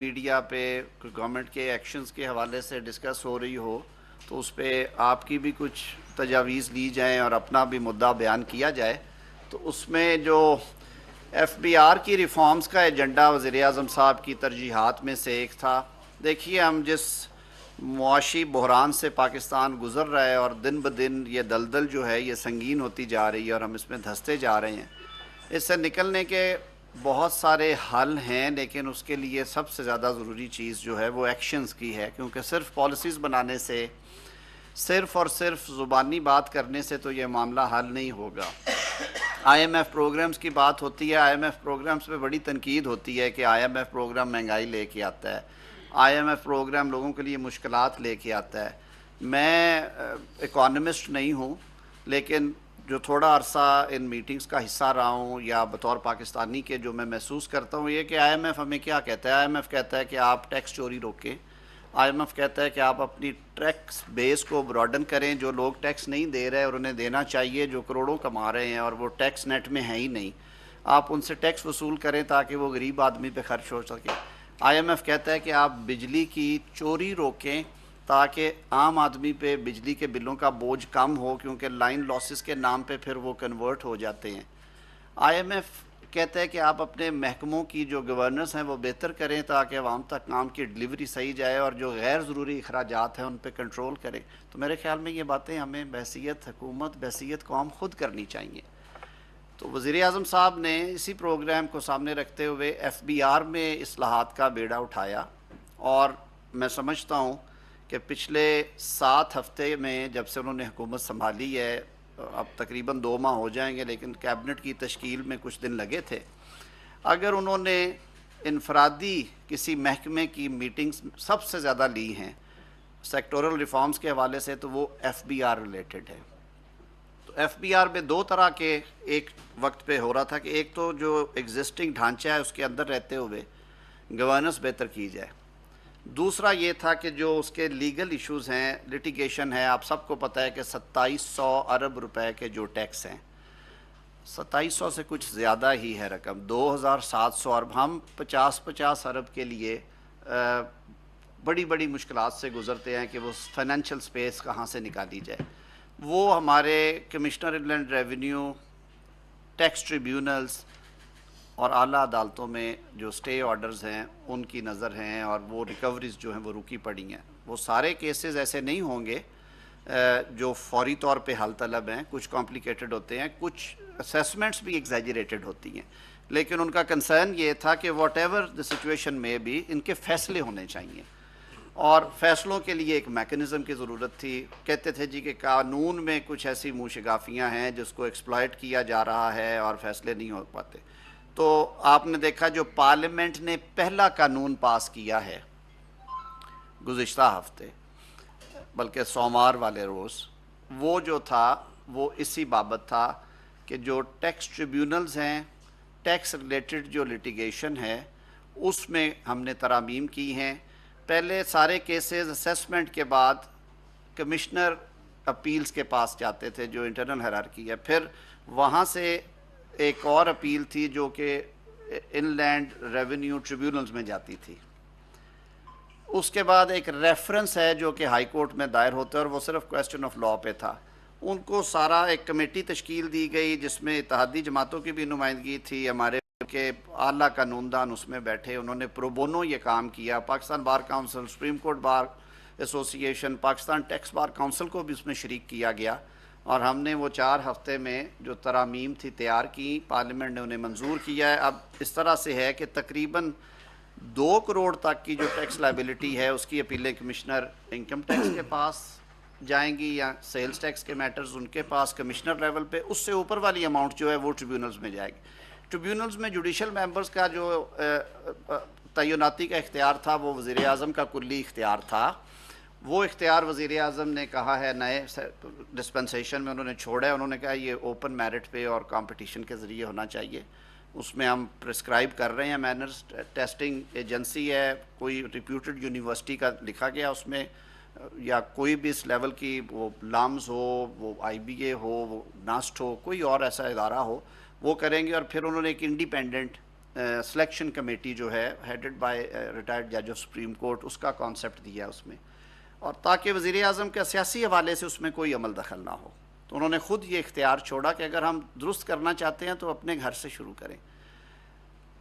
Media پہ government کے actions کے حوالے سے ڈسکس ہو رہی ہو تو اس پہ آپ کی بھی کچھ تجاویز لی جائیں اور اپنا بھی مدعا بیان کیا جائے. تو اس میں جو ایف بی آر کی ریفارمز کا ایجنڈا وزیر اعظم صاحب کی ترجیحات میں سے ایک تھا. دیکھیے ہم جس معاشی بحران سے پاکستان گزر رہا ہے اور دن بدن یہ دلدل جو ہے یہ سنگین ہوتی جا رہی ہے اور ہم اس میں دھنستے جا رہے ہیں. اس سے نکلنے کے بہت سارے حل ہیں، لیکن اس کے لیے سب سے زیادہ ضروری چیز جو ہے وہ ایکشنز کی ہے، کیونکہ صرف پالیسیز بنانے سے، صرف اور صرف زبانی بات کرنے سے تو یہ معاملہ حل نہیں ہوگا. آئی ایم ایف پروگرامز کی بات ہوتی ہے، آئی ایم ایف پروگرامز پہ بڑی تنقید ہوتی ہے کہ آئی ایم ایف پروگرام مہنگائی لے کے آتا ہے، آئی ایم ایف پروگرام لوگوں کے لیے مشکلات لے کے آتا ہے. میں اکانومسٹ نہیں ہوں، لیکن جو تھوڑا عرصہ ان میٹنگز کا حصہ رہا ہوں یا بطور پاکستانی کے جو میں محسوس کرتا ہوں یہ کہ آئی ایم ایف ہمیں کیا کہتا ہے. آئی ایم ایف کہتا ہے کہ آپ ٹیکس چوری روکیں. آئی ایم ایف کہتا ہے کہ آپ اپنی ٹیکس بیس کو براڈن کریں، جو لوگ ٹیکس نہیں دے رہے اور انہیں دینا چاہیے، جو کروڑوں کما رہے ہیں اور وہ ٹیکس نیٹ میں ہے ہی نہیں، آپ ان سے ٹیکس وصول کریں تاکہ وہ غریب آدمی پہ خرچ ہو سکے. آئی ایم ایف کہتا ہے کہ آپ بجلی کی چوری روکیں تاکہ عام آدمی پہ بجلی کے بلوں کا بوجھ کم ہو، کیونکہ لائن لاسز کے نام پہ پھر وہ کنورٹ ہو جاتے ہیں. آئی ایم ایف کہتا ہے کہ آپ اپنے محکموں کی جو گورننس ہیں وہ بہتر کریں تاکہ عوام تک کام کی ڈلیوری صحیح جائے اور جو غیر ضروری اخراجات ہیں ان پہ کنٹرول کریں. تو میرے خیال میں یہ باتیں ہمیں بحیثیت حکومت، بحیثیت قوم خود کرنی چاہیے. تو وزیر اعظم صاحب نے اسی پروگرام کو سامنے رکھتے ہوئے ایف بی آر میں اصلاحات کا بیڑا اٹھایا، اور میں سمجھتا ہوں کہ پچھلے 7 ہفتے میں جب سے انہوں نے حکومت سنبھالی ہے، اب تقریباً 2 ماہ ہو جائیں گے، لیکن کیبنٹ کی تشکیل میں کچھ دن لگے تھے. اگر انہوں نے انفرادی کسی محکمے کی میٹنگز سب سے زیادہ لی ہیں سیکٹورل ریفارمز کے حوالے سے تو وہ ایف بی آر ریلیٹڈ ہے. تو ایف بی آر میں 2 طرح کے ایک وقت پہ ہو رہا تھا کہ ایک تو جو ایگزسٹنگ ڈھانچہ ہے اس کے اندر رہتے ہوئے گورننس بہتر کی جائے. دوسرا یہ تھا کہ جو اس کے لیگل ایشوز ہیں، لٹیگیشن ہے. آپ سب کو پتہ ہے کہ 2700 ارب روپے کے جو ٹیکس ہیں، 2700 سے کچھ زیادہ ہی ہے رقم، 2700 ارب. ہم 50 ارب کے لیے بڑی بڑی مشکلات سے گزرتے ہیں کہ وہ فائنینشیل سپیس کہاں سے نکالی جائے. وہ ہمارے کمشنر انلینڈ ریونیو، ٹیکس ٹریبیونلز اور اعلیٰ عدالتوں میں جو سٹے آرڈرز ہیں ان کی نظر ہیں، اور وہ ریکوریز جو ہیں وہ رکی پڑی ہیں. وہ سارے کیسز ایسے نہیں ہوں گے جو فوری طور پہ حل طلب ہیں، کچھ کمپلیکیٹڈ ہوتے ہیں، کچھ اسیسمنٹس بھی ایگزیجریٹڈ ہوتی ہیں، لیکن ان کا کنسرن یہ تھا کہ واٹ ایور دا سچویشن میں بھی ان کے فیصلے ہونے چاہیے، اور فیصلوں کے لیے ایک میکنزم کی ضرورت تھی. کہتے تھے جی کہ قانون میں کچھ ایسی منہ شگافیاں ہیں جس کو ایکسپلائٹ کیا جا رہا ہے اور فیصلے نہیں ہو پاتے. تو آپ نے دیکھا جو پارلیمنٹ نے پہلا قانون پاس کیا ہے گزشتہ ہفتے، بلکہ سوموار والے روز، وہ جو تھا وہ اسی بابت تھا کہ جو ٹیکس ٹریبیونلز ہیں، ٹیکس ریلیٹڈ جو لٹیگیشن ہے اس میں ہم نے ترامیم کی ہیں. پہلے سارے کیسز اسیسمنٹ کے بعد کمشنر اپیلز کے پاس جاتے تھے جو انٹرنل ہیرارکی ہے، پھر وہاں سے ایک اور اپیل تھی جو کہ ان لینڈ ریونیو ٹریبیونلز میں جاتی تھی. اس کے بعد ایک ریفرنس ہے جو کہ ہائی کورٹ میں دائر ہوتا ہے، اور وہ صرف کویسچن آف لاء پہ تھا. ان کو سارا ایک کمیٹی تشکیل دی گئی جس میں اتحادی جماعتوں کی بھی نمائندگی تھی، ہمارے کے اعلیٰ قانون دان اس میں بیٹھے، انہوں نے پرو بونو یہ کام کیا. Pakistan bar council, supreme court bar ایسوسی ایشن، پاکستان ٹیکس بار کونسل کو بھی اس میں شریک کیا گیا، اور ہم نے وہ 4 ہفتے میں جو ترامیم تھی تیار کی، پارلیمنٹ نے انہیں منظور کیا ہے. اب اس طرح سے ہے کہ تقریباً 2 کروڑ تک کی جو ٹیکس لائبلٹی ہے اس کی اپیلیں کمشنر انکم ٹیکس کے پاس جائیں گی، یا سیلز ٹیکس کے میٹرز ان کے پاس کمشنر لیول پہ. اس سے اوپر والی اماؤنٹ جو ہے وہ ٹریبیونلز میں جائے گی. ٹریبیونلز میں جوڈیشل ممبرز کا جو تعیناتی کا اختیار تھا وہ وزیر اعظم کا کلی اختیار تھا. وہ اختیار وزیر اعظم نے کہا ہے نئے ڈسپنسیشن میں انہوں نے چھوڑا ہے. انہوں نے کہا یہ اوپن میرٹ پہ اور کمپٹیشن کے ذریعے ہونا چاہیے. اس میں ہم پرسکرائب کر رہے ہیں مینرز. ٹیسٹنگ ایجنسی ہے، کوئی ریپیوٹڈ یونیورسٹی کا لکھا گیا اس میں، یا کوئی بھی اس لیول کی، وہ لامز ہو، وہ آئی بی اے ہو، وہ ناسٹ ہو، کوئی اور ایسا ادارہ ہو، وہ کریں گے. اور پھر انہوں نے ایک انڈیپینڈنٹ سلیکشن کمیٹی جو ہے ہیڈڈ بائی ریٹائرڈ جج آف سپریم کورٹ، اس کا کانسیپٹ دیا ہے اس میں، اور تاکہ وزیر اعظم کا سیاسی حوالے سے اس میں کوئی عمل دخل نہ ہو، تو انہوں نے خود یہ اختیار چھوڑا کہ اگر ہم درست کرنا چاہتے ہیں تو اپنے گھر سے شروع کریں۔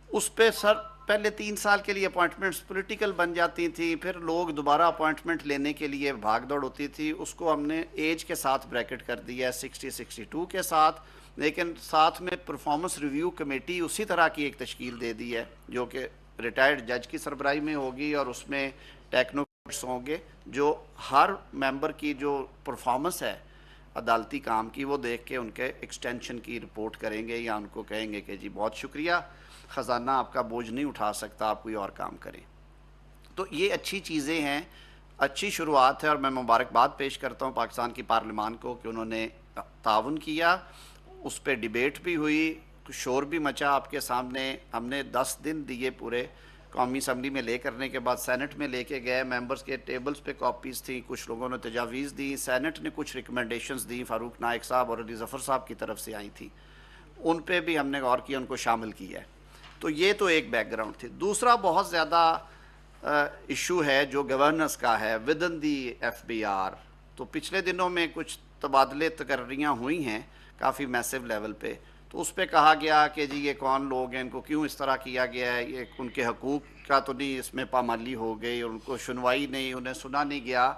اس پہ سر پہلے 3 سال کے لیے اپوائنٹمنٹس پولیٹیکل بن جاتی تھیں، پھر لوگ دوبارہ اپوائنٹمنٹ لینے کے لیے بھاگ دوڑ ہوتی تھی، اس کو ہم نے ایج کے ساتھ بریکٹ کر دیا ہے 60-62 کے ساتھ، لیکن ساتھ میں پرفارمنس ریویو کمیٹی اسی طرح کی ایک تشکیل دے دی ہے جو کہ ریٹائرڈ جج کی سربراہی میں ہوگی، اور اس میں ٹیکنوکریٹس ہوں گے جو ہر ممبر کی جو پرفارمنس ہے عدالتی کام کی وہ دیکھ کے ان کے ایکسٹینشن کی رپورٹ کریں گے، یا ان کو کہیں گے کہ جی بہت شکریہ، خزانہ آپ کا بوجھ نہیں اٹھا سکتا، آپ کوئی اور کام کریں۔ تو یہ اچھی چیزیں ہیں، اچھی شروعات ہے، اور میں مبارکباد پیش کرتا ہوں پاکستان کی پارلیمان کو کہ انہوں نے تعاون کیا، اس پہ ڈیبیٹ بھی ہوئی، شور بھی مچا آپ کے سامنے، ہم نے 10 دن دیے پورے، قومی اسمبلی میں لے کرنے کے بعد سینٹ میں لے کے گئے، ممبرز کے ٹیبلز پہ کاپیز تھیں، کچھ لوگوں نے تجاویز دی، سینٹ نے کچھ ریکمنڈیشنز دی، فاروق نائک صاحب اور علی ظفر صاحب کی طرف سے آئی تھیں، ان پہ بھی ہم نے غور کیا، ان کو شامل کیا ہے۔ تو یہ تو ایک بیک گراؤنڈ تھی۔ دوسرا بہت زیادہ ایشو ہے جو گورننس کا ہے within the F B R, تو پچھلے دنوں میں کچھ تبادلے تقرریاں ہوئی ہیں کافی میسو لیول پہ، تو اس پہ کہا گیا کہ جی یہ کون لوگ ہیں، ان کو کیوں اس طرح کیا گیا ہے، یہ ان کے حقوق کا تو نہیں اس میں پامالی ہو گئی، اور ان کو سنوائی نہیں، انہیں سنا نہیں گیا۔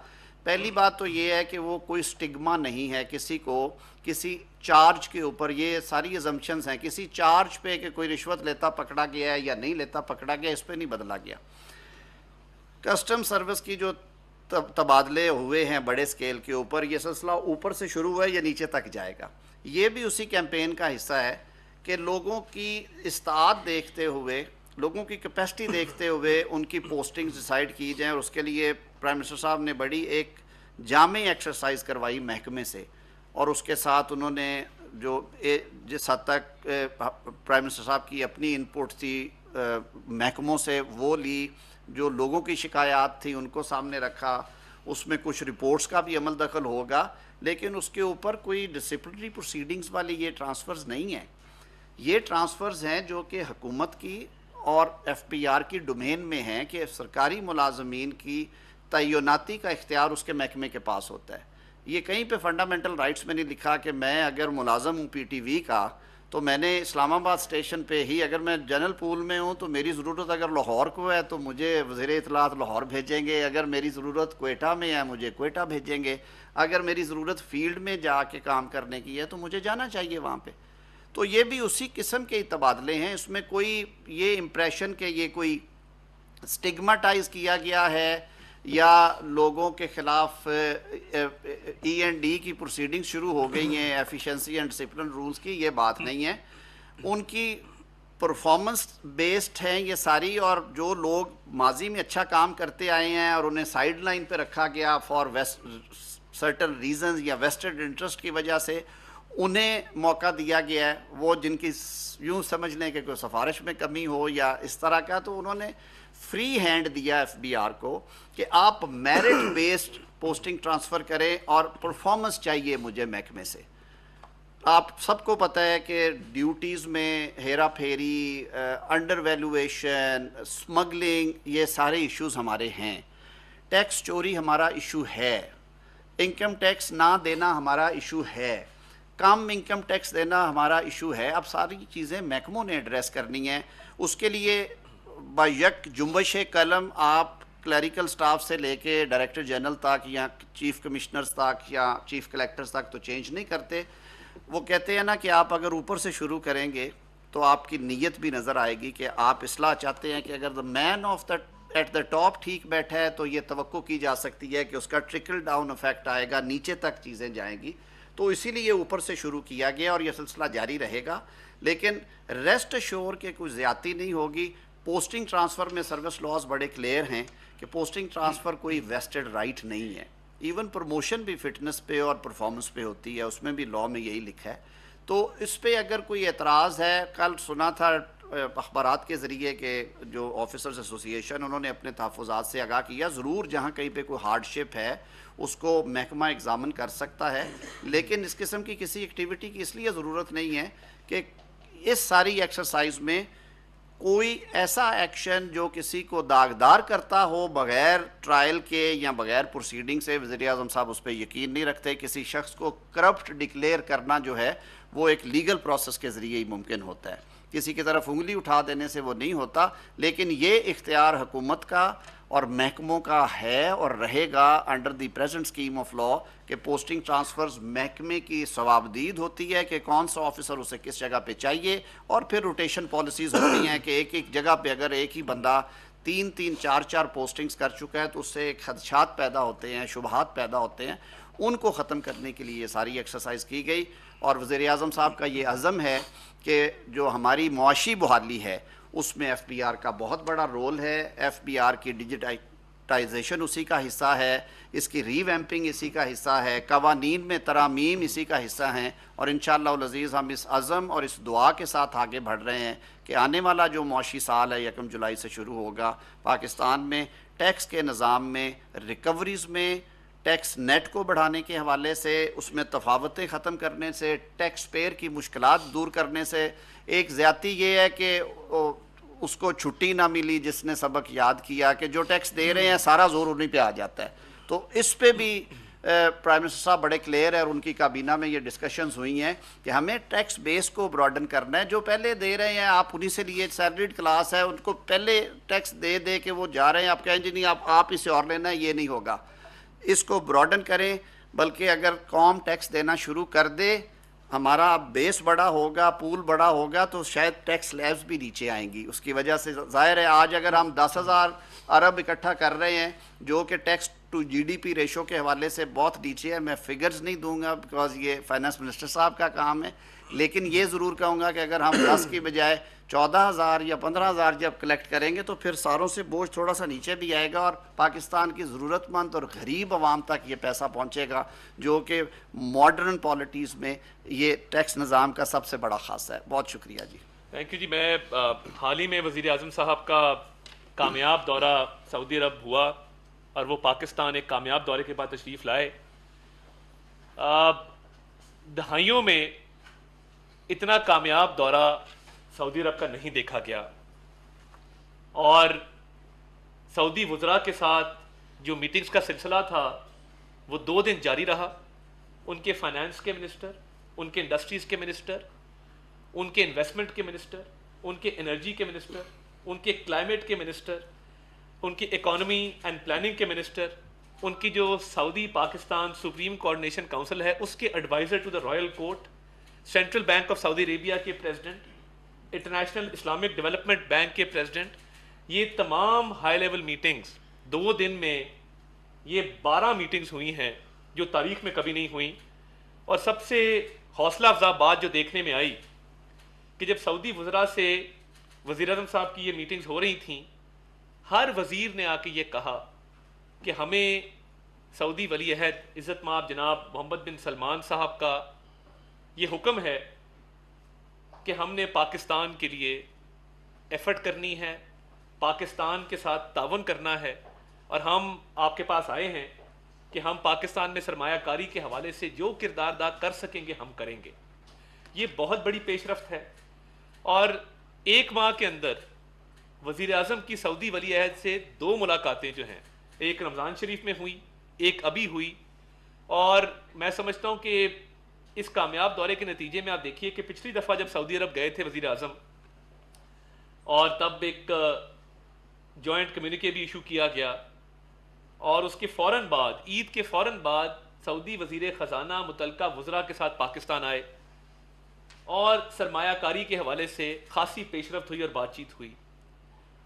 پہلی بات تو یہ ہے کہ وہ کوئی سٹگما نہیں ہے کسی کو کسی چارج کے اوپر، یہ ساری ازمپشنز ہیں، کسی چارج پہ کہ کوئی رشوت لیتا پکڑا گیا ہے یا نہیں لیتا پکڑا گیا، اس پہ نہیں بدلا گیا۔ کسٹم سروس کی جو تبادلے ہوئے ہیں بڑے سکیل کے اوپر، یہ سلسلہ اوپر سے شروع ہوا ہے، یہ نیچے تک جائے گا، یہ بھی اسی کیمپین کا حصہ ہے کہ لوگوں کی استعداد دیکھتے ہوئے، لوگوں کی کیپیسٹی دیکھتے ہوئے ان کی پوسٹنگ ڈیسائیڈ کی جائیں، اور اس کے لیے پرائم منسٹر صاحب نے بڑی ایک جامع ایکسرسائز کروائی محکمے سے، اور اس کے ساتھ انہوں نے جو جس حد تک پرائم منسٹر صاحب کی اپنی انپٹ تھی محکموں سے وہ لی، جو لوگوں کی شکایات تھیں ان کو سامنے رکھا، اس میں کچھ رپورٹس کا بھی عمل دخل ہوگا، لیکن اس کے اوپر کوئی ڈسپلنری پروسیڈنگز والی یہ ٹرانسفرز نہیں ہیں، یہ ٹرانسفرز ہیں جو کہ حکومت کی اور ایف پی آر کی ڈومین میں ہیں کہ سرکاری ملازمین کی تعیناتی کا اختیار اس کے محکمے کے پاس ہوتا ہے۔ یہ کہیں پہ فنڈامنٹل رائٹس میں نہیں لکھا کہ میں اگر ملازم ہوں پی ٹی وی کا تو میں نے اسلام آباد اسٹیشن پہ ہی، اگر میں جنرل پول میں ہوں تو میری ضرورت اگر لاہور کو ہے تو مجھے وزیر اطلاعات لاہور بھیجیں گے، اگر میری ضرورت کوئٹہ میں ہے مجھے کوئٹہ بھیجیں گے، اگر میری ضرورت فیلڈ میں جا کے کام کرنے کی ہے تو مجھے جانا چاہیے وہاں پہ۔ تو یہ بھی اسی قسم کے تبادلے ہیں، اس میں کوئی یہ امپریشن کہ یہ کوئی سٹگماٹائز کیا گیا ہے یا لوگوں کے خلاف ای اینڈ ڈی کی پروسیڈنگ شروع ہو گئی ہیں ایفیشنسی اینڈ ڈسپلن رولز کی، یہ بات نہیں ہے، ان کی پرفارمنس بیسڈ ہیں یہ ساری، اور جو لوگ ماضی میں اچھا کام کرتے آئے ہیں اور انہیں سائیڈ لائن پہ رکھا گیا فار سرٹن ریزنز یا ویسٹڈ انٹرسٹ کی وجہ سے انہیں موقع دیا گیا ہے، وہ جن کی یوں سمجھ لیں کہ کوئی سفارش میں کمی ہو یا اس طرح کا، تو انہوں نے فری ہینڈ دیا ایف بی آر کو کہ آپ میرٹ بیسڈ پوسٹنگ ٹرانسفر کریں اور پرفارمنس چاہیے مجھے محکمے سے۔ آپ سب کو پتہ ہے کہ ڈیوٹیز میں ہیرا پھیری، انڈر ویلویشن، سمگلنگ، یہ سارے ایشوز ہمارے ہیں، ٹیکس چوری ہمارا ایشو ہے، انکم ٹیکس نہ دینا ہمارا ایشو ہے، کم انکم ٹیکس دینا ہمارا ایشو ہے۔ اب ساری چیزیں محکموں نے ایڈریس کرنی ہیں، اس کے لیے با یک جنبش قلم آپ کلیریکل سٹاف سے لے کے ڈائریکٹر جنرل تک یا چیف کمشنرز تک یا چیف کلیکٹرز تک تو چینج نہیں کرتے۔ وہ کہتے ہیں نا کہ آپ اگر اوپر سے شروع کریں گے تو آپ کی نیت بھی نظر آئے گی کہ آپ اصلاح چاہتے ہیں کہ اگر the man of the at the top ٹھیک بیٹھا ہے تو یہ توقع کی جا سکتی ہے کہ اس کا ٹرکل ڈاؤن افیکٹ آئے گا، نیچے تک چیزیں جائیں گی، تو اسی لیے اوپر سے شروع کیا گیا اور یہ سلسلہ جاری رہے گا، لیکن ریسٹ ایشور کہ کوئی زیادتی نہیں ہوگی۔ پوسٹنگ ٹرانسفر میں سروس لاز بڑے کلیئر ہیں کہ پوسٹنگ ٹرانسفر کوئی ویسٹڈ رائٹ نہیں ہے، ایون پروموشن بھی فٹنس پہ اور پرفارمنس پہ ہوتی ہے، اس میں بھی لاء میں یہی لکھا ہے۔ تو اس پہ اگر کوئی اعتراض ہے، کل سنا تھا اخبارات کے ذریعے کہ جو آفیسرز ایسوسی ایشن انہوں نے اپنے تحفظات سے آگاہ کیا، ضرور جہاں کہیں پہ کوئی ہارڈ شپ ہے اس کو محکمہ ایگزامن کر سکتا ہے، لیکن اس قسم کی کسی ایکٹیویٹی کی اس لیے ضرورت نہیں ہے کہ اس ساری ایکسرسائز میں کوئی ایسا ایکشن جو کسی کو داغدار کرتا ہو بغیر ٹرائل کے یا بغیر پروسیڈنگ سے، وزیر اعظم صاحب اس پہ یقین نہیں رکھتے. کسی شخص کو کرپٹ ڈکلیئر کرنا جو ہے وہ ایک لیگل پروسیس کے ذریعے ہی ممکن ہوتا ہے، کسی کی طرف انگلی اٹھا دینے سے وہ نہیں ہوتا. لیکن یہ اختیار حکومت کا اور محکموں کا ہے اور رہے گا under the present scheme of law کہ پوسٹنگ ٹرانسفرز محکمے کی ثوابدید ہوتی ہے کہ کون سا آفیسر اسے کس جگہ پہ چاہیے، اور پھر روٹیشن پالیسیز ہوتی ہیں کہ ایک جگہ پہ اگر ایک ہی بندہ 3 4 پوسٹنگز کر چکا ہے تو اس سے ایک خدشات پیدا ہوتے ہیں، شبہات پیدا ہوتے ہیں. ان کو ختم کرنے کے لیے یہ ساری ایکسرسائز کی گئی. اور وزیر اعظم صاحب کا یہ عزم ہے کہ جو ہماری معاشی بحالی ہے اس میں ایف بی آر کا بہت بڑا رول ہے. ایف بی آر کی ڈیجیٹائزیشن اسی کا حصہ ہے، اس کی ری ویمپنگ اسی کا حصہ ہے، قوانین میں ترامیم اسی کا حصہ ہیں. اور انشاءاللہ العزیز ہم اس عزم اور اس دعا کے ساتھ آگے بڑھ رہے ہیں کہ آنے والا جو معاشی سال ہے 1 جولائی سے شروع ہوگا، پاکستان میں ٹیکس کے نظام میں، ریکوریز میں، ٹیکس نیٹ کو بڑھانے کے حوالے سے، اس میں تفاوتیں ختم کرنے سے، ٹیکس پیئر کی مشکلات دور کرنے سے. ایک زیادتی یہ ہے کہ اس کو چھٹی نہ ملی جس نے سبق یاد کیا کہ جو ٹیکس دے رہے ہیں سارا زور انہیں پہ آ جاتا ہے. تو اس پہ بھی پرائم منسٹر صاحب بڑے کلیئر ہے اور ان کی کابینہ میں یہ ڈسکشنز ہوئی ہیں کہ ہمیں ٹیکس بیس کو براڈن کرنا ہے. جو پہلے دے رہے ہیں آپ انہی سے لیے، سیلریڈ کلاس ہے ان کو پہلے ٹیکس دے کے وہ جا رہے ہیں، آپ کہیں جی نہیں آپ اسے اور لینا ہے، یہ نہیں ہوگا. اس کو براڈن کریں. بلکہ اگر قوم ٹیکس دینا شروع کر دے، ہمارا بیس بڑا ہوگا، پول بڑا ہوگا، تو شاید ٹیکس لیبز بھی نیچے آئیں گی. اس کی وجہ سے ظاہر ہے آج اگر ہم 10,000 ارب اکٹھا کر رہے ہیں جو کہ tax to G D P ratio کے حوالے سے بہت نیچے ہے، میں فگرز نہیں دوں گا بیکاز یہ فائنانس منسٹر صاحب کا کام ہے، لیکن یہ ضرور کہوں گا کہ اگر ہم 10 کی بجائے 14,000 یا 15,000 جب کلیکٹ کریں گے تو پھر ساروں سے بوجھ تھوڑا سا نیچے بھی آئے گا اور پاکستان کی ضرورت مند اور غریب عوام تک یہ پیسہ پہنچے گا، جو کہ ماڈرن پالیٹیز میں یہ ٹیکس نظام کا سب سے بڑا خاصہ ہے. بہت شکریہ جی. تھینک یو جی. میں حال ہی میں وزیر اعظم صاحب کا کامیاب دورہ سعودی عرب ہوا اور وہ پاکستان ایک کامیاب دورے کے بعد تشریف لائے. دہائیوں میں اتنا کامیاب دورہ سعودی عرب کا نہیں دیکھا گیا، اور سعودی وزراء کے ساتھ جو میٹنگز کا سلسلہ تھا وہ 2 دن جاری رہا. ان کے فائنانس کے منسٹر، ان کے انڈسٹریز کے منسٹر، ان کے انویسٹمنٹ کے منسٹر، ان کے انرجی کے منسٹر، ان کے کلائمیٹ کے منسٹر، ان کی اکانومی اینڈ پلاننگ کے منسٹر، ان کی جو Saudi Pakistan supreme coordination council ہے اس کے adviser to the royal court, central bank of Saudi Arabia کے president, International Islamic Development Bank کے پریزیڈنٹ، یہ تمام ہائی لیول میٹنگز 2 دن میں یہ 12 میٹنگز ہوئی ہیں جو تاریخ میں کبھی نہیں ہوئیں. اور سب سے حوصلہ افزا بات جو دیکھنے میں آئی کہ جب سعودی وزراء سے وزیر اعظم صاحب کی یہ میٹنگز ہو رہی تھیں، ہر وزیر نے آ کے یہ کہا کہ ہمیں سعودی ولی عہد عزت مآب جناب محمد بن سلمان صاحب کا یہ حکم ہے کہ ہم نے پاکستان کے لیے ایفرٹ کرنی ہے، پاکستان کے ساتھ تعاون کرنا ہے، اور ہم آپ کے پاس آئے ہیں کہ ہم پاکستان میں سرمایہ کاری کے حوالے سے جو کردار ادا کر سکیں گے ہم کریں گے. یہ بہت بڑی پیش رفت ہے. اور 1 ماہ کے اندر وزیر اعظم کی سعودی ولی عہد سے 2 ملاقاتیں جو ہیں، ایک رمضان شریف میں ہوئی، ایک ابھی ہوئی. اور میں سمجھتا ہوں کہ اس کامیاب دورے کے نتیجے میں آپ دیکھیے کہ پچھلی دفعہ جب سعودی عرب گئے تھے وزیر اعظم، اور تب ایک جوائنٹ کمیونیکے بھی ایشو کیا گیا، اور اس کے فوراً بعد عید کے فوراً بعد سعودی وزیر خزانہ متعلقہ وزراء کے ساتھ پاکستان آئے اور سرمایہ کاری کے حوالے سے خاصی پیش رفت ہوئی اور بات چیت ہوئی.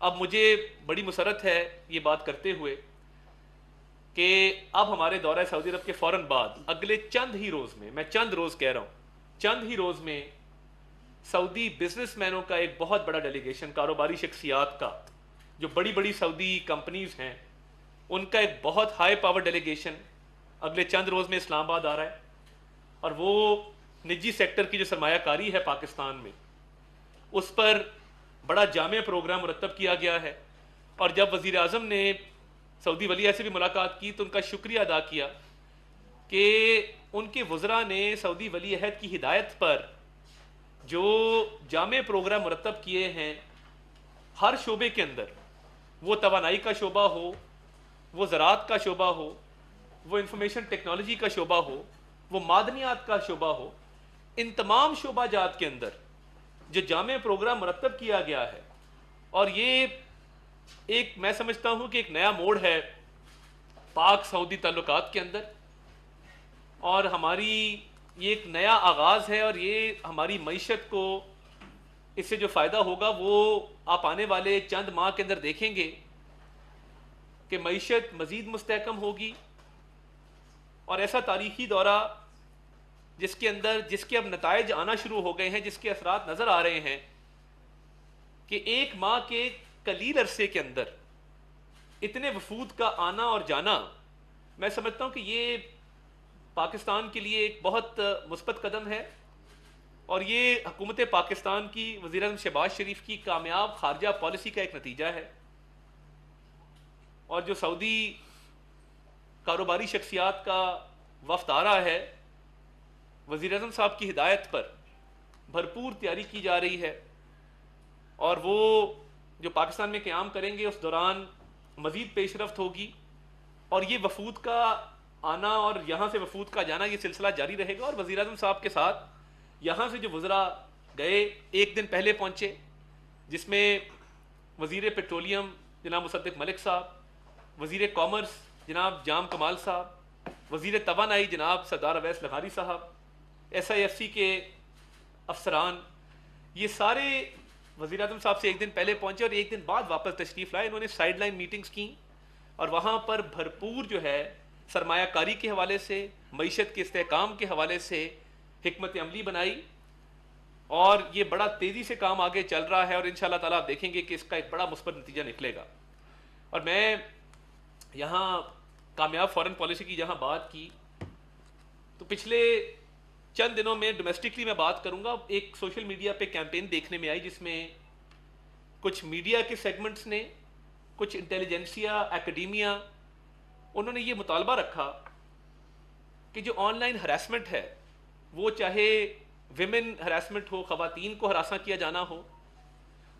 اب مجھے بڑی مسرت ہے یہ بات کرتے ہوئے کہ اب ہمارے دورہ سعودی عرب کے فوراً بعد اگلے چند ہی روز میں، میں چند روز کہہ رہا ہوں، چند ہی روز میں سعودی بزنس مینوں کا ایک بہت بڑا ڈیلیگیشن، کاروباری شخصیات کا، جو بڑی بڑی سعودی کمپنیز ہیں ان کا ایک بہت ہائی پاور ڈیلیگیشن اگلے چند روز میں اسلام آباد آ رہا ہے. اور وہ نجی سیکٹر کی جو سرمایہ کاری ہے پاکستان میں اس پر بڑا جامع پروگرام مرتب کیا گیا ہے. اور جب وزیر اعظم نے سعودی ولی عہد سے بھی ملاقات کی تو ان کا شکریہ ادا کیا کہ ان کے وزراء نے سعودی ولی عہد کی ہدایت پر جو جامع پروگرام مرتب کیے ہیں ہر شعبے کے اندر، وہ توانائی کا شعبہ ہو، وہ زراعت کا شعبہ ہو، وہ انفارمیشن ٹیکنالوجی کا شعبہ ہو، وہ معدنیات کا شعبہ ہو، ان تمام شعبہ جات کے اندر جو جامع پروگرام مرتب کیا گیا ہے، اور یہ ایک میں سمجھتا ہوں کہ ایک نیا موڑ ہے پاک سعودی تعلقات کے اندر، اور ہماری یہ ایک نیا آغاز ہے، اور یہ ہماری معیشت کو اس سے جو فائدہ ہوگا وہ آپ آنے والے چند ماہ کے اندر دیکھیں گے کہ معیشت مزید مستحکم ہوگی، اور ایسا تاریخی دورہ جس کے اندر جس کے اب نتائج آنا شروع ہو گئے ہیں، جس کے اثرات نظر آ رہے ہیں کہ ایک ماہ کے قلیل عرصے کے اندر اتنے وفود کا آنا اور جانا، میں سمجھتا ہوں کہ یہ پاکستان کے لیے ایک بہت مثبت قدم ہے، اور یہ حکومت پاکستان کی وزیر اعظم شہباز شریف کی کامیاب خارجہ پالیسی کا ایک نتیجہ ہے، اور جو سعودی کاروباری شخصیات کا وفد آ رہا ہے، وزیر اعظم صاحب کی ہدایت پر بھرپور تیاری کی جا رہی ہے، اور وہ جو پاکستان میں قیام کریں گے اس دوران مزید پیش رفت ہوگی، اور یہ وفود کا آنا اور یہاں سے وفود کا جانا یہ سلسلہ جاری رہے گا۔ اور وزیر اعظم صاحب کے ساتھ یہاں سے جو وزراء گئے، ایک دن پہلے پہنچے، جس میں وزیر پیٹرولیم جناب مصدق ملک صاحب، وزیر کامرس جناب جام کمال صاحب، وزیر توانائی جناب سردار اویس لغاری صاحب، SIFC کے افسران، یہ سارے وزیر اعظم صاحب سے ایک دن پہلے پہنچے اور ایک دن بعد واپس تشریف لائے۔ انہوں نے سائیڈ لائن میٹنگز کی، اور وہاں پر بھرپور جو ہے سرمایہ کاری کے حوالے سے، معیشت کے استحکام کے حوالے سے حکمت عملی بنائی، اور یہ بڑا تیزی سے کام آگے چل رہا ہے، اور انشاءاللہ تعالیٰ آپ دیکھیں گے کہ اس کا ایک بڑا مثبت نتیجہ نکلے گا۔ اور میں یہاں کامیاب فارن پالیسی کی جہاں بات کی، تو پچھلے چند دنوں میں ڈومیسٹکلی میں بات کروں گا، ایک سوشل میڈیا پہ کیمپین دیکھنے میں آئی جس میں کچھ میڈیا کے سیگمنٹس نے، کچھ انٹیلیجنسیا، ایکڈیمیا، انہوں نے یہ مطالبہ رکھا کہ جو آن لائن ہراسمنٹ ہے، وہ چاہے ویمن ہراسمنٹ ہو، خواتین کو ہراساں کیا جانا ہو،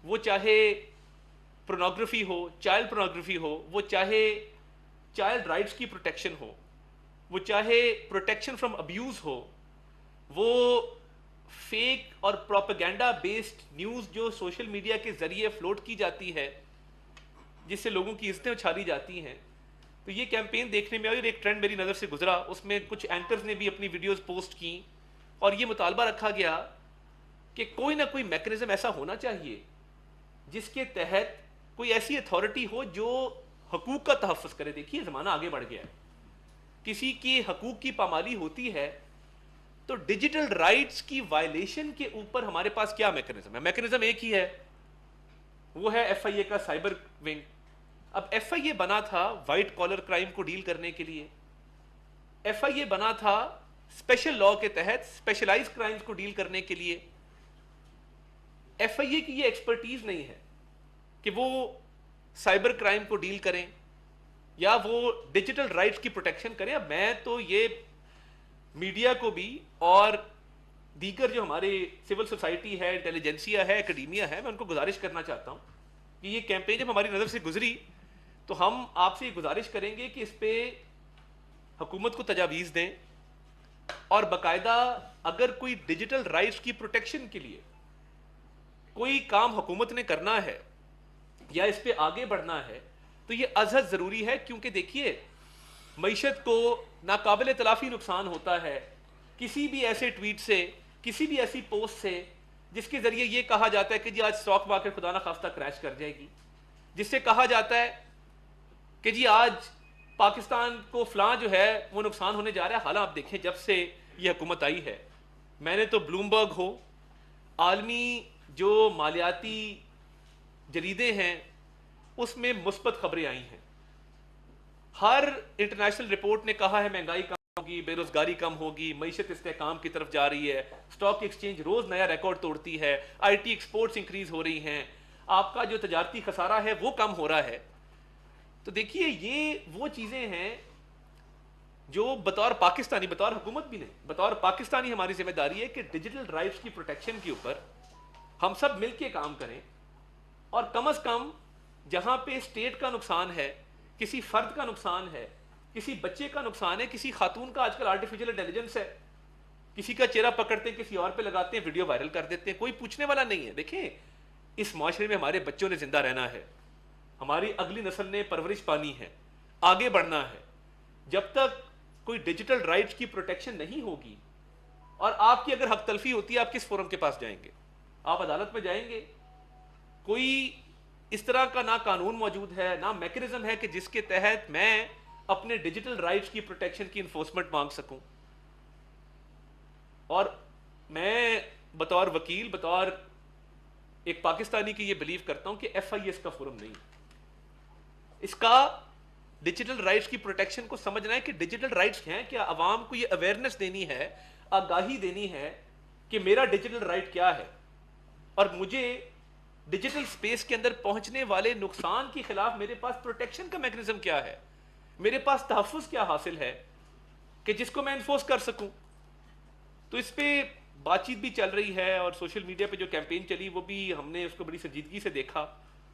وہ چاہے پورنوگرافی ہو، چائلڈ پورنوگرافی ہو، وہ چاہے چائلڈ رائٹس کی پروٹیکشن ہو، وہ چاہے پروٹیکشن فرام ابیوز ہو، وہ فیک اور پروپیگنڈا بیسڈ نیوز جو سوشل میڈیا کے ذریعے فلوٹ کی جاتی ہے، جس سے لوگوں کی عزتیں اچھالی جاتی ہیں، تو یہ کیمپین دیکھنے میں آئی، اور ایک ٹرینڈ میری نظر سے گزرا، اس میں کچھ اینکرز نے بھی اپنی ویڈیوز پوسٹ کی، اور یہ مطالبہ رکھا گیا کہ کوئی نہ کوئی میکنزم ایسا ہونا چاہیے جس کے تحت کوئی ایسی اتھارٹی ہو جو حقوق کا تحفظ کرے۔ دیکھیے زمانہ آگے بڑھ گیا ہے، کسی کی حقوق کی پامالی ہوتی ہے تو ڈیجیٹل رائٹس کی وائلیشن کے اوپر ہمارے پاس کیا میکنزم ہے؟ میکنزم ایک ہی ہے، وہ ہے FIA کا سائبر ونگ۔ اب FIA بنا تھا وائٹ کالر کرائم کو ڈیل کرنے کے لیے، FIA بنا تھا اسپیشل لا کے تحت اسپیشلائز کرائمز کو ڈیل کرنے کے لیے۔ FIA کی یہ ایکسپرٹیز نہیں ہے کہ وہ سائبر کرائم کو ڈیل کریں یا وہ ڈیجیٹل رائٹس کی پروٹیکشن کریں۔ اب میں تو یہ میڈیا کو بھی اور دیگر جو ہمارے سول سوسائٹی ہے، انٹیلیجنسیا ہے، ایکڈیمیا ہے، میں ان کو گزارش کرنا چاہتا ہوں کہ یہ کیمپین جب ہماری نظر سے گزری تو ہم آپ سے یہ گزارش کریں گے کہ اس پہ حکومت کو تجاویز دیں، اور باقاعدہ اگر کوئی ڈیجیٹل رائٹس کی پروٹیکشن کے لیے کوئی کام حکومت نے کرنا ہے یا اس پہ آگے بڑھنا ہے تو یہ ازحد ضروری ہے، کیونکہ دیکھیے معیشت کو ناقابل تلافی نقصان ہوتا ہے کسی بھی ایسے ٹویٹ سے، کسی بھی ایسی پوسٹ سے جس کے ذریعے یہ کہا جاتا ہے کہ جی آج اسٹاک مارکیٹ خدا نخواستہ کریش کر جائے گی، جس سے کہا جاتا ہے کہ جی آج پاکستان کو فلاں جو ہے وہ نقصان ہونے جا رہا ہے۔ حالانکہ آپ دیکھیں جب سے یہ حکومت آئی ہے، میں نے تو بلومبرگ ہو، عالمی جو مالیاتی جریدے ہیں اس میں مثبت خبریں آئی ہیں، ہر انٹرنیشنل رپورٹ نے کہا ہے مہنگائی کم ہوگی، بے روزگاری کم ہوگی، معیشت استحکام کی طرف جا رہی ہے، اسٹاک ایکسچینج روز نیا ریکارڈ توڑتی ہے، IT ایکسپورٹس انکریز ہو رہی ہیں، آپ کا جو تجارتی خسارہ ہے وہ کم ہو رہا ہے۔ تو دیکھیے یہ وہ چیزیں ہیں جو بطور پاکستانی، بطور حکومت بھی نہیں، بطور پاکستانی ہماری ذمہ داری ہے کہ ڈیجیٹل رائٹس کی پروٹیکشن کے اوپر ہم سب مل کے کام کریں، اور کم از کم جہاں پہ اسٹیٹ کا نقصان ہے، کسی فرد کا نقصان ہے، کسی بچے کا نقصان ہے، کسی خاتون کا آج کل آرٹیفیشل انٹیلیجنس ہے، کسی کا چہرہ پکڑتے ہیں کسی اور پہ لگاتے ہیں، ویڈیو وائرل کر دیتے ہیں، کوئی پوچھنے والا نہیں ہے. دیکھیں اس معاشرے میں ہمارے بچوں نے زندہ رہنا ہے، ہماری اگلی نسل نے پرورش پانی ہے، آگے بڑھنا ہے. جب تک کوئی ڈیجیٹل رائٹس کی پروٹیکشن نہیں ہوگی، اور آپ کی اگر حق تلفی ہوتی ہے آپ کس فورم کے پاس جائیں گے؟ آپ عدالت میں جائیں گے؟ کوئی اس طرح کا نہ قانون موجود ہے نہ میکینزم ہے کہ جس کے تحت میں اپنے ڈیجیٹل رائٹس کی پروٹیکشن کی انفورسمنٹ مانگ سکوں. اور میں بطور وکیل، بطور ایک پاکستانی کی یہ بلیو کرتا ہوں کہ ایف آئی ایس کا فورم نہیں. اس کا ڈیجیٹل رائٹس کی پروٹیکشن کو سمجھنا ہے کہ ڈیجیٹل رائٹس ہیں کیا، عوام کو یہ اویئرنیس دینی ہے، آگاہی دینی ہے کہ میرا ڈیجیٹل رائٹ کیا ہے، اور مجھے ڈیجیٹل سپیس کے اندر پہنچنے والے نقصان کے خلاف میرے پاس پروٹیکشن کا میکنزم کیا ہے، میرے پاس تحفظ کیا حاصل ہے کہ جس کو میں انفورس کر سکوں. تو اس پہ بات چیت بھی چل رہی ہے، اور سوشل میڈیا پہ جو کیمپین چلی وہ بھی ہم نے اس کو بڑی سنجیدگی سے دیکھا،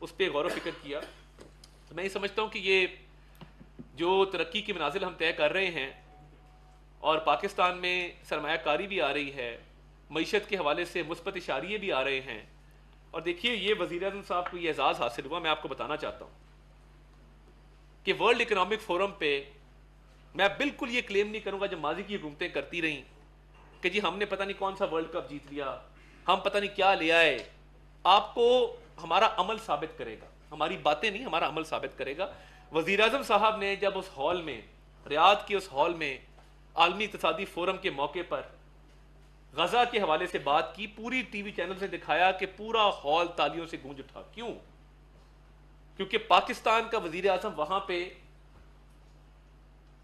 اس پہ غور و فکر کیا. تو میں یہ سمجھتا ہوں کہ یہ جو ترقی کی منازل ہم طے کر رہے ہیں، اور پاکستان میں سرمایہ کاری بھی آ رہی ہے، معیشت کے حوالے سے مثبت اشاریے بھی آ رہے ہیں. اور دیکھیے یہ وزیر اعظم صاحب کو یہ اعزاز حاصل ہوا، میں آپ کو بتانا چاہتا ہوں کہ ورلڈ اکنامک فورم پہ میں بالکل یہ کلیم نہیں کروں گا جو ماضی کی حکومتیں کرتی رہیں کہ جی ہم نے پتہ نہیں کون سا ورلڈ کپ جیت لیا، ہم پتہ نہیں کیا لے آئے. آپ کو ہمارا عمل ثابت کرے گا، ہماری باتیں نہیں، ہمارا عمل ثابت کرے گا. وزیر اعظم صاحب نے جب اس ہال میں، ریاض کے اس ہال میں عالمی اقتصادی فورم کے موقع پر غزہ کے حوالے سے بات کی، پوری ٹی وی چینل سے دکھایا کہ پورا ہال تالیوں سے گونج اٹھا. کیوں؟ کیونکہ پاکستان کا وزیر اعظم وہاں پہ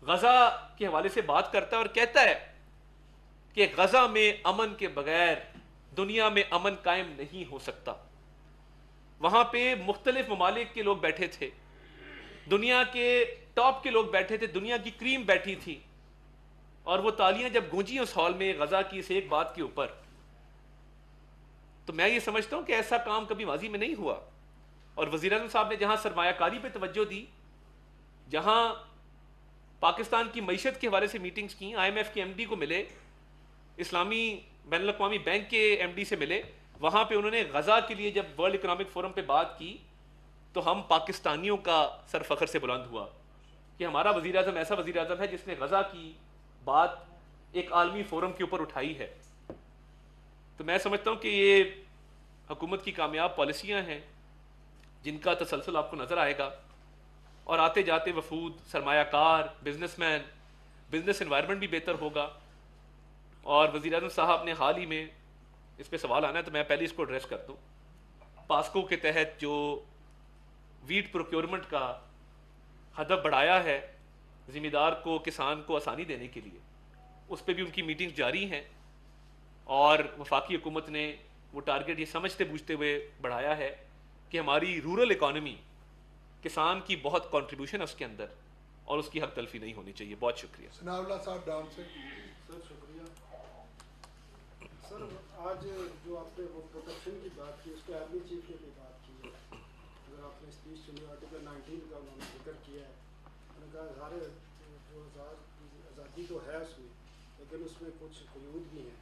غزہ کے حوالے سے بات کرتا ہے اور کہتا ہے کہ غزہ میں امن کے بغیر دنیا میں امن قائم نہیں ہو سکتا. وہاں پہ مختلف ممالک کے لوگ بیٹھے تھے، دنیا کے ٹاپ کے لوگ بیٹھے تھے، دنیا کی کریم بیٹھی تھی، اور وہ تالیاں جب گونجی اس ہال میں غزہ کی اس ایک بات کے اوپر، تو میں یہ سمجھتا ہوں کہ ایسا کام کبھی ماضی میں نہیں ہوا. اور وزیر اعظم صاحب نے جہاں سرمایہ کاری پہ توجہ دی، جہاں پاکستان کی معیشت کے حوالے سے میٹنگز کی، آئی ایم ایف کے ایم ڈی کو ملے، اسلامی بین الاقوامی بینک کے ایم ڈی سے ملے، وہاں پہ انہوں نے غزہ کے لیے جب ورلڈ اکنامک فورم پہ بات کی تو ہم پاکستانیوں کا سر فخر سے بلند ہوا کہ ہمارا وزیر اعظم ایسا وزیر اعظم ہے جس نے غزہ کی بات ایک عالمی فورم کے اوپر اٹھائی ہے. تو میں سمجھتا ہوں کہ یہ حکومت کی کامیاب پالیسیاں ہیں جن کا تسلسل آپ کو نظر آئے گا، اور آتے جاتے وفود، سرمایہ کار، بزنس مین، بزنس انوائرمنٹ بھی بہتر ہوگا. اور وزیر اعظم صاحب نے حال ہی میں اس پہ سوال آنا ہے تو میں پہلے اس کو ایڈریس کر دوں. پاسکو کے تحت جو ویٹ پروکیورمنٹ کا ہدف بڑھایا ہے ذمہ دار کو، کسان کو آسانی دینے کے لیے، اس پہ بھی ان کی میٹنگز جاری ہیں، اور وفاقی حکومت نے وہ ٹارگٹ یہ سمجھتے بوجھتے ہوئے بڑھایا ہے کہ ہماری رورل اکانومی، کسان کی بہت کنٹریبیوشن ہے اس کے اندر، اور اس کی حق تلفی نہیں ہونی چاہیے. بہت شکریہ. ثناء اللہ صاحب ڈاؤن سے. سر شکریہ. سر آج جو آپ نے وہ پروٹیکشن کی بات کی، اس پہ آرمی چیف نے بھی بات کی ہے. اگر آپ نے اسپیچ سنی، آرٹیکل 19 کا انہوں نے ذکر کیا ہے. انہوں نے کہا سارے جو آزادی تو ہے اس میں، لیکن اس میں کچھ قیود بھی ہیں،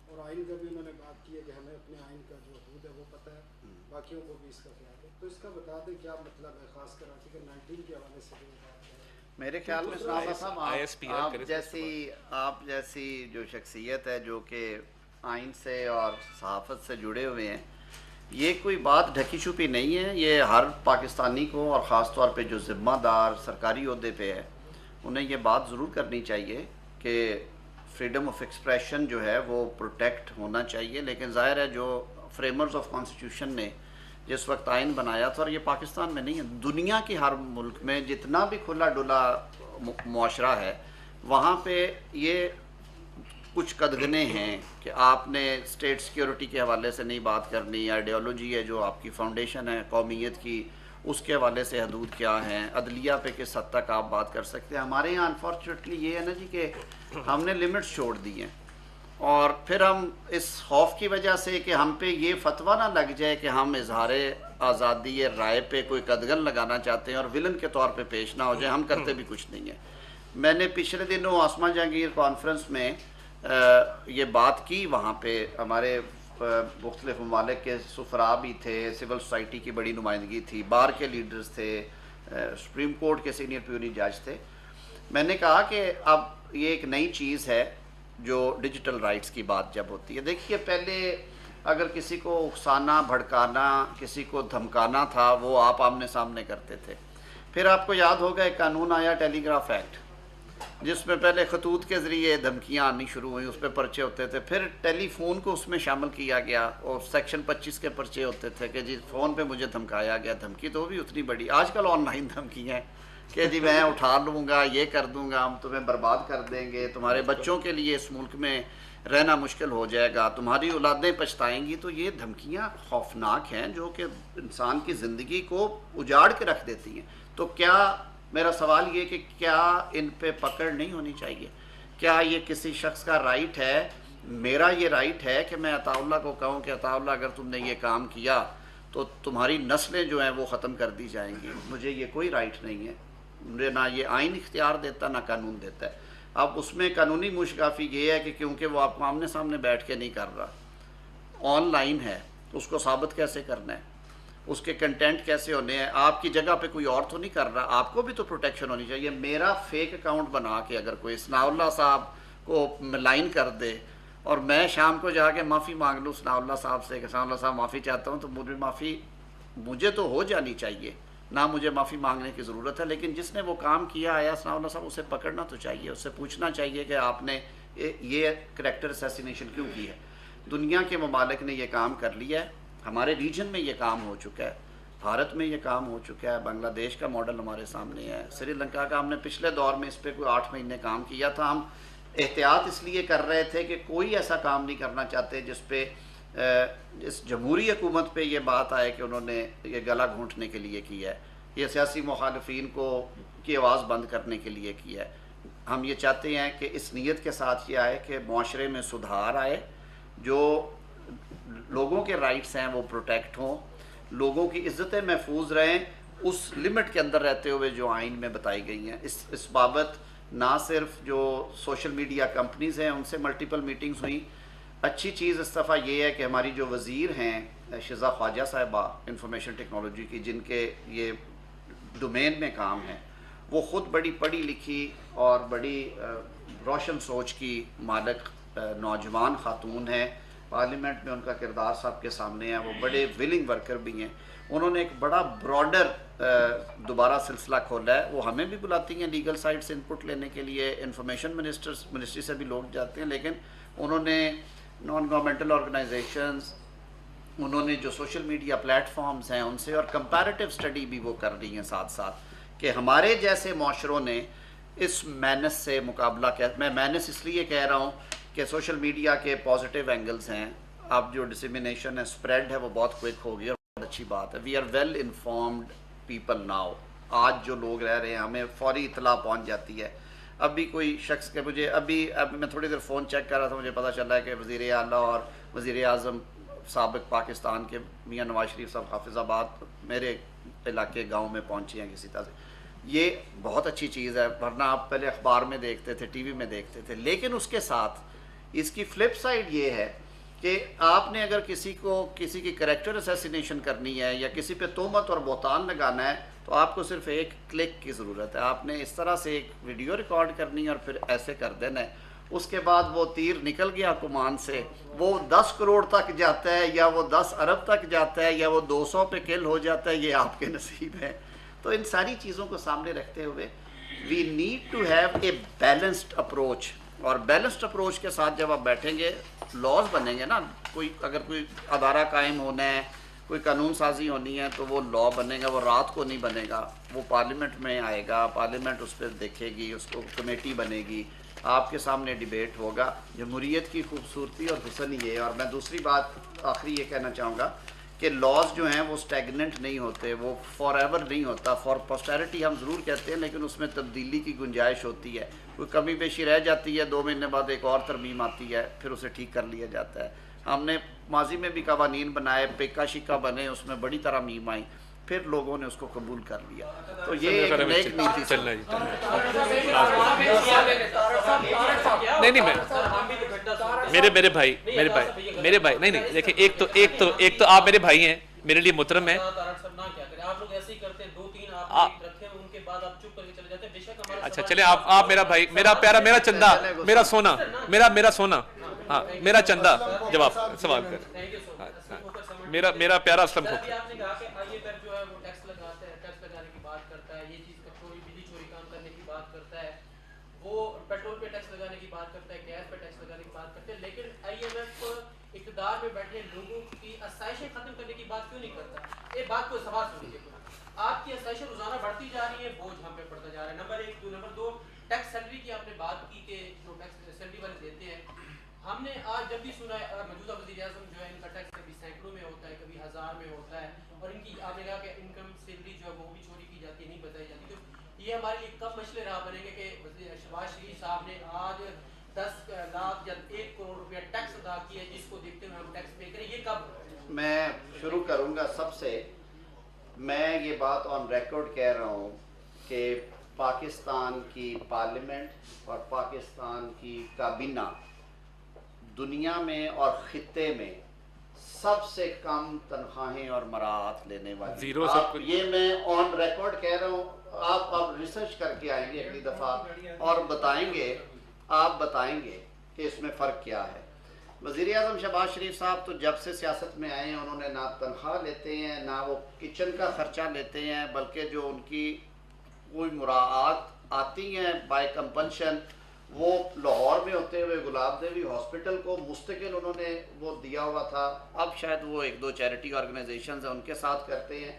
اور آئین کا بھی انہوں نے بات کی ہے کہ ہمیں اپنے آئین کا جو حدود ہے وہ پتہ ہے، باقیوں کو بھی اس کا خیال ہے. تو اس کا بتا دیں کیا مطلب ہے، خاص کر آرٹیکل 19 کے حوالے سے جو بات ہے. میرے خیال میں صاحب آپ جیسی جو شخصیت ہے جو کہ آئین سے اور صحافت سے جڑے ہوئے ہیں، یہ کوئی بات ڈھکی چھپی نہیں ہے. یہ ہر پاکستانی کو، اور خاص طور پہ جو ذمہ دار سرکاری عہدے پہ ہے، انہیں یہ بات ضرور کرنی چاہیے کہ فریڈم آف ایکسپریشن جو ہے وہ پروٹیکٹ ہونا چاہیے. لیکن ظاہر ہے جو فریمرز آف کانسٹیٹیوشن نے جس وقت آئین بنایا تھا، اور یہ پاکستان میں نہیں ہے، دنیا کے ہر ملک میں جتنا بھی کھلا ڈلا معاشرہ ہے، وہاں پہ یہ کچھ قدغنے ہیں کہ آپ نے اسٹیٹ سیکیورٹی کے حوالے سے نہیں بات کرنی، آئیڈیالوجی ہے جو آپ کی فاؤنڈیشن ہے قومیت کی، اس کے حوالے سے حدود کیا ہیں، عدلیہ پہ کس حد تک آپ بات کر سکتے ہیں. ہمارے یہاں انفارچونیٹلی یہ ہے نا جی کہ ہم نے لمٹس چھوڑ دی ہیں، اور پھر ہم اس خوف کی وجہ سے کہ ہم پہ یہ فتویٰ نہ لگ جائے کہ ہم اظہار آزادی رائے پہ کوئی قدغن لگانا چاہتے ہیں اور ولن کے طور پہ پیش نہ ہو جائیں. ہم کرتے بھی کچھ نہیں ہیں. میں نے پچھلے دنوں آسما جہانگیر کانفرنس میں یہ بات کی. وہاں پہ ہمارے مختلف ممالک کے سفراء بھی تھے, سول سوسائٹی کی بڑی نمائندگی تھی, بار کے لیڈرز تھے, سپریم کورٹ کے سینئر پیونی جج تھے. میں نے کہا کہ اب یہ ایک نئی چیز ہے جو ڈیجیٹل رائٹس کی بات جب ہوتی ہے. دیکھیے پہلے اگر کسی کو اکسانا, بھڑکانا, کسی کو دھمکانا تھا وہ آپ آمنے سامنے کرتے تھے. پھر آپ کو یاد ہوگا ایک قانون آیا ٹیلی گراف ایکٹ, جس میں پہلے خطوط کے ذریعے دھمکیاں آنی شروع ہوئیں, اس پہ پرچے ہوتے تھے. پھر ٹیلی فون کو اس میں شامل کیا گیا اور سیکشن 25 کے پرچے ہوتے تھے کہ جی فون پہ مجھے دھمکایا گیا. دھمکی تو بھی اتنی بڑی. آج کل آن لائن دھمکی ہیں کہ جی میں اٹھا لوں گا, یہ کر دوں گا, ہم تمہیں برباد کر دیں گے, تمہارے بچوں کے لیے اس ملک میں رہنا مشکل ہو جائے گا, تمہاری اولادیں پچھتائیں گی. تو یہ دھمکیاں خوفناک ہیں جو کہ انسان کی زندگی کو اجاڑ کے رکھ دیتی ہیں. تو کیا میرا سوال یہ کہ کیا ان پہ پکڑ نہیں ہونی چاہیے؟ کیا یہ کسی شخص کا رائٹ ہے؟ میرا یہ رائٹ ہے کہ میں عطا اللہ کو کہوں کہ عطا اللہ اگر تم نے یہ کام کیا تو تمہاری نسلیں جو ہیں وہ ختم کر دی جائیں گی. مجھے یہ کوئی رائٹ نہیں ہے, مجھے نہ یہ آئین اختیار دیتا نہ قانون دیتا ہے. اب اس میں قانونی مشکافی یہ ہے کہ کیونکہ وہ آپ کو آمنے سامنے بیٹھ کے نہیں کر رہا, آن لائن ہے, تو اس کو ثابت کیسے کرنا ہے, اس کے کنٹینٹ کیسے ہونے ہیں. آپ کی جگہ پہ کوئی اور تو نہیں کر رہا, آپ کو بھی تو پروٹیکشن ہونی چاہیے. میرا فیک اکاؤنٹ بنا کے اگر کوئی ثناء اللہ صاحب کو لائن کر دے اور میں شام کو جا کے معافی مانگ لوں ثناء اللہ صاحب سے کہ ثناء اللہ صاحب معافی چاہتا ہوں, تو مجھے تو ہو جانی چاہیے, نہ مجھے معافی مانگنے کی ضرورت ہے. لیکن جس نے وہ کام کیا ہے ثناء اللہ صاحب, اسے پکڑنا تو چاہیے, اس سے پوچھنا چاہیے کہ آپ نے یہ کریکٹر اسیسینیشن کیوں کی ہے. دنیا کے ممالک نے یہ کام کر لیا ہے, ہمارے ریجن میں یہ کام ہو چکا ہے, بھارت میں یہ کام ہو چکا ہے, بنگلہ دیش کا ماڈل ہمارے سامنے ہے, سری لنکا کا ہم نے پچھلے دور میں اس پہ کوئی 8 مہینے کام کیا تھا. ہم احتیاط اس لیے کر رہے تھے کہ کوئی ایسا کام نہیں کرنا چاہتے جس پہ اس جمہوری حکومت پہ یہ بات آئے کہ انہوں نے یہ گلا گھونٹنے کے لیے کیا ہے, یہ سیاسی مخالفین کی آواز بند کرنے کے لیے کیا ہے. ہم یہ چاہتے ہیں کہ اس نیت کے ساتھ یہ آئے کہ معاشرے میں سدھار آئے, جو لوگوں کے رائٹس ہیں وہ پروٹیکٹ ہوں, لوگوں کی عزتیں محفوظ رہیں اس لمٹ کے اندر رہتے ہوئے جو آئین میں بتائی گئی ہیں. اس بابت نہ صرف جو سوشل میڈیا کمپنیز ہیں ان سے ملٹیپل میٹنگز ہوئیں. اچھی چیز اس دفعہ یہ ہے کہ ہماری جو وزیر ہیں شزا خواجہ صاحبہ انفارمیشن ٹیکنالوجی کی, جن کے یہ ڈومین میں کام ہے, وہ خود بڑی پڑھی لکھی اور بڑی روشن سوچ کی مالک نوجوان خاتون ہیں. پارلیمنٹ میں ان کا کردار صاحب کے سامنے ہے, وہ بڑے ولنگ ورکر بھی ہیں. انہوں نے ایک بڑا براڈر دوبارہ سلسلہ کھولا ہے. وہ ہمیں بھی بلاتی ہیں لیگل سائڈ سے انپٹ لینے کے لیے, انفارمیشن منسٹری سے بھی لوگ جاتے ہیں, لیکن انہوں نے نان گورنمنٹل آرگنائزیشنز, انہوں نے جو سوشل میڈیا پلیٹ فارمز ہیں ان سے, اور کمپیریٹیو سٹڈی بھی وہ کر رہی ہیں ساتھ ساتھ کہ ہمارے جیسے معاشروں نے اس مینس سے مقابلہ کیا. میں مینس اس لیے کہہ رہا ہوں کہ سوشل میڈیا کے پازیٹیو اینگلز ہیں, اب جو ڈسیمینیشن ہے, اسپریڈ ہے, وہ بہت کوئک ہو گئی اور بہت اچھی بات ہے. We are well informed people now. آج جو لوگ رہ رہے ہیں ہمیں فوری اطلاع پہنچ جاتی ہے. ابھی کوئی شخص کے مجھے اب میں تھوڑی دیر فون چیک کر رہا تھا, مجھے پتہ چلا ہے کہ وزیر اعلیٰ اور وزیر اعظم سابق پاکستان کے میاں نواز شریف صاحب حافظ آباد میرے علاقے گاؤں میں پہنچے ہیں کسی طرح سے. یہ بہت اچھی چیز ہے, ورنہ آپ پہلے اخبار میں دیکھتے تھے, ٹی وی میں دیکھتے تھے. لیکن اس کے ساتھ اس کی فلپ سائڈ یہ ہے کہ آپ نے اگر کسی کی کریکٹر اسیسینیشن کرنی ہے یا کسی پہ تہمت اور بہتان لگانا ہے تو آپ کو صرف ایک کلک کی ضرورت ہے. آپ نے اس طرح سے ایک ویڈیو ریکارڈ کرنی ہے اور پھر ایسے کر دینا ہے. اس کے بعد وہ تیر نکل گیا کمان سے, وہ 10 کروڑ تک جاتا ہے یا وہ 10 ارب تک جاتا ہے یا وہ 200 پہ کل ہو جاتا ہے, یہ آپ کے نصیب ہے. تو ان ساری چیزوں کو سامنے رکھتے ہوئے we need to have a balanced approach, اور بیلنسڈ اپروچ کے ساتھ جب آپ بیٹھیں گے لاز بنیں گے نا. اگر کوئی ادارہ قائم ہونا ہے, کوئی قانون سازی ہونی ہے تو وہ لا بنے گا, وہ رات کو نہیں بنے گا, وہ پارلیمنٹ میں آئے گا, پارلیمنٹ اس پہ دیکھے گی, اس کو کمیٹی بنے گی, آپ کے سامنے ڈیبیٹ ہوگا. جمہوریت کی خوبصورتی اور حسن یہ ہے. اور میں دوسری بات آخری یہ کہنا چاہوں گا کہ لاز جو ہیں وہ اسٹیگننٹ نہیں ہوتے, وہ فار ایور نہیں ہوتا. فار پوسٹیرٹی ہم ضرور کہتے ہیں, لیکن اس میں تبدیلی کی گنجائش ہوتی ہے. کوئی کمی بیشی رہ جاتی ہے, 2 مہینے بعد ایک اور ترمیم آتی ہے, پھر اسے ٹھیک کر لیا جاتا ہے. ہم نے ماضی میں بھی قوانین بنائے، پیکا شکا بنے، اس میں بڑی ترامیم آئیں، پھر لوگوں نے اس کو قبول کر لیا. تو یہ ایک نیک نیتی سے چلنا نہیں نہیں میرے بھائی نہیں نہیں دیکھیں، ایک تو آپ میرے بھائی ہیں، میرے لیے محترم ہیں. اچھا چلے آپ میرا بھائی، میرا پیارا، میرا چندہ، میرا سونا، میرا سونا، ہاں میرا چندہ، جب آپ سوال کر میرا پیارا اسلم کو وہ پیٹرول پہ ٹیکس لگانے کی بات کرتا ہے، گیس پہ ٹیکس لگانے کی بات کرتا ہے، لیکن آئی ایم ایف اقتدار میں بیٹھے لوگوں کی آسائشیں ختم کرنے کی بات کیوں نہیں کرتا؟ یہ بات کو سوال سنیے. آپ کی آسائشیں روزانہ بڑھتی جا رہی ہیں، بوجھ ہم پہ پڑتا جا رہا ہے. نمبر 1. نمبر 2، ٹیکس سیلری کی آپ نے بات کی کہ جو ٹیکس سیلری والے دیتے ہیں، ہم نے آج جب بھی سنا ہے موجودہ وزیر اعظم جو ہے ان کا ٹیکس کبھی سینکڑوں میں ہوتا ہے، کبھی ہزار میں ہوتا ہے، اور ان کی آپ نے کہا کہ انکم سیلری جو ہے وہ بھی چوری کی جاتی ہے، نہیں بتائی جاتی. تو یہ ہمارے لیے کب مشعل راہ بنے گے کہ شہباز شریف صاحب نے آج 10 لاکھ یا 1 کروڑ روپیہ ٹیکس ادا کیا ہے، جس کو دیکھتے ہوئے ہم ٹیکس پے کریں؟ یہ کب؟ میں شروع کروں گا سب سے. میں یہ بات آن ریکارڈ کہہ رہا ہوں کہ پاکستان کی پارلیمنٹ اور پاکستان کی کابینہ دنیا میں اور خطے میں سب سے کم تنخواہیں اور مراعات لینے والی. آپ یہ میں آن ریکارڈ کہہ رہا ہوں. آپ ریسرچ کر کے آئیں گے اگلی دفعہ اور آپ بتائیں گے کہ اس میں فرق کیا ہے. وزیر اعظم شہباز شریف صاحب تو جب سے سیاست میں آئے ہیں انہوں نے نہ تنخواہ لیتے ہیں، نہ وہ کچن کا خرچہ لیتے ہیں، بلکہ جو ان کی کوئی مراعات آتی ہیں بائی کمپلشن، وہ لاہور میں ہوتے ہوئے گلاب دیوی ہاسپٹل کو مستقل انہوں نے وہ دیا ہوا تھا. اب شاید وہ 1-2 چیریٹی آرگنائزیشنز ہیں ان کے ساتھ کرتے ہیں.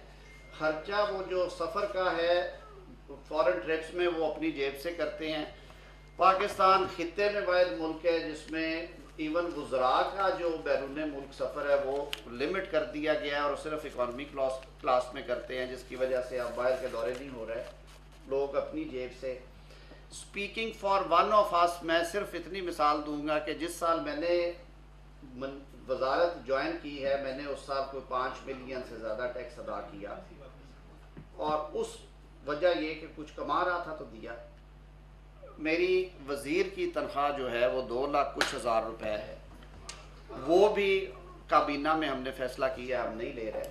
خرچہ وہ جو سفر کا ہے فارن ٹرپس میں وہ اپنی جیب سے کرتے ہیں. پاکستان خطے میں واحد ملک ہے جس میں ایون وزراء کا جو بیرون ملک سفر ہے وہ لمٹ کر دیا گیا ہے اور صرف اکانومی کلاس میں کرتے ہیں، جس کی وجہ سے اب باہر کے دورے نہیں ہو رہے لوگ اپنی جیب سے. اسپیکنگ فار ون آف اس، میں صرف اتنی مثال دوں گا کہ جس سال میں نے وزارت جوائن کی ہے میں نے اس سال کوئی 5 ملین سے زیادہ ٹیکس ادا کیا، اور اس وجہ یہ کہ کچھ کما رہا تھا تو دیا. میری وزیر کی تنخواہ جو ہے وہ 2 لاکھ کچھ ہزار روپے ہے، وہ بھی کابینہ میں ہم نے فیصلہ کیا ہم نہیں لے رہے.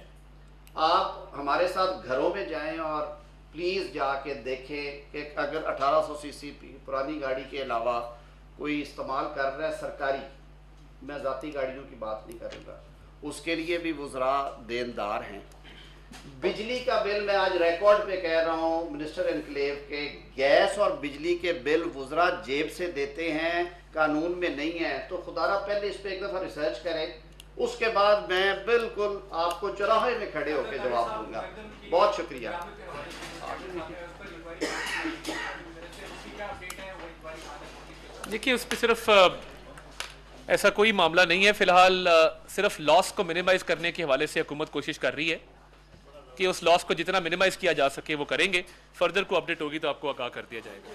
آپ ہمارے ساتھ گھروں میں جائیں اور پلیز جا کے دیکھیں کہ اگر 1800 سی سی پرانی گاڑی کے علاوہ کوئی استعمال کر رہا ہے سرکاری، میں ذاتی گاڑیوں کی بات نہیں کروں گا، اس کے لیے بھی وزراء دیندار ہیں. بجلی کا بل میں آج ریکارڈ پہ کہہ رہا ہوں منسٹر انکلیو کے گیس اور بجلی کے بل وزراء جیب سے دیتے ہیں، قانون میں نہیں ہے. تو خدا را پہلے اس پہ ایک دفعہ ریسرچ کریں، اس کے بعد میں بالکل آپ کو چوراہے میں کھڑے ہو کے جواب دوں گا. بہت شکریہ. دیکھیے اس پہ صرف ایسا کوئی معاملہ نہیں ہے. فی الحال صرف لاس کو منیمائز کرنے کے حوالے سے حکومت کوشش کر رہی ہے کہ اس لاس کو جتنا منیمائز کیا جا سکے وہ کریں گے. فردر کو اپڈیٹ ہوگی تو آپ کو آگاہ کر دیا جائے گا.